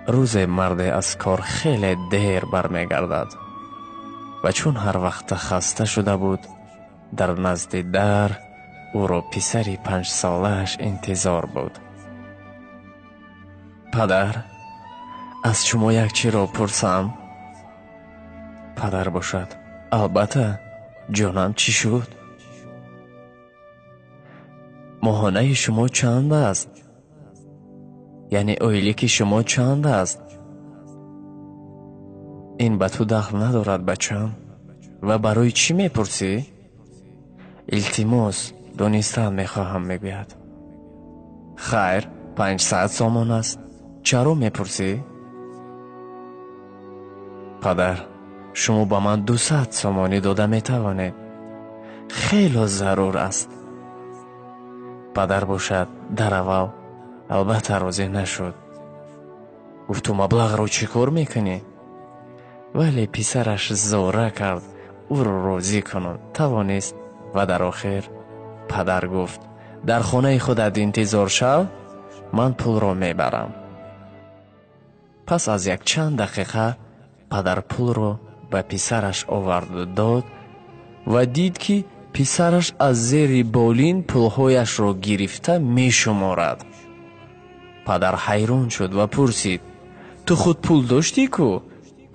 روزی مرد از کار خیلی دیر برمیگردد و چون هر وقت خسته شده بود در نزد در او را پسری 5 سالش انتظار بود. پدر، از شما یک چی را پرسم؟ پدر باشد: البته جانم، چی شد؟ ماهانه شما چند است؟ یعنی اویلیک شما چند است؟ این به تو دخل ندارد بچم. و برای چی میپرسی؟ التماس دانستن میخواهم میگوید. خیر، 500 سامان است. چرا میپرسی؟ پدر، شما با من 200 سامانی داده میتوانید. خیلی ضرور است. پدر باشد در اول البته راضی نشد. گفت تو مبلغ رو چی کار میکنی؟ ولی پسرش زوره کرد او رو راضی کنند توانست و در آخر پدر گفت در خانه خودت انتظار شو، من پول رو میبرم. پس از یک چند دقیقه پدر پول رو به پسرش آورد و داد و دید که پسرش از زیر بالین پولهایش رو گرفته می شمارد. پدر حیران شد و پرسید: تو خود پول داشتی کو؟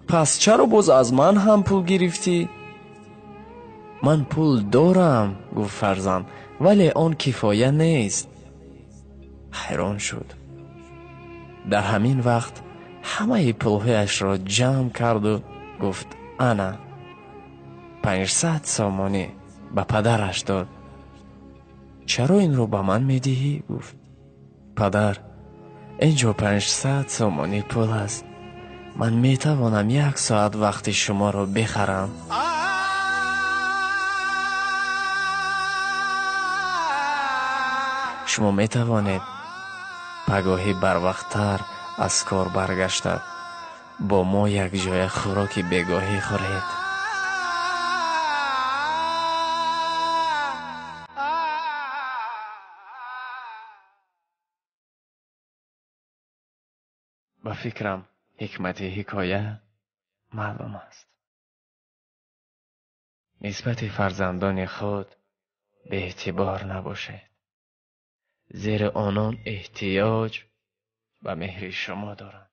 پس چرا باز از من هم پول گرفتی؟ من پول دارم، گفت فرزند، ولی آن کفایه نیست. حیران شد. در همین وقت همه پولهایش را جمع کرد و گفت انا 500 سامانی به پدرش داد. چرا این رو به من میدهی؟ گفت پدر، اینجا 500 سامانی پول است. من میتوانم 1 ساعت وقت شما رو بخرم. شما میتوانید پگاهی بر وقتتر از کار برگشته با ما یک جای خوراک بگاهی خورید. به فکرم حکمت حکایه معلوم است. نسبت فرزندان خود به اعتبار نباشید، زیرا آنان احتیاج به مهر شما دارند.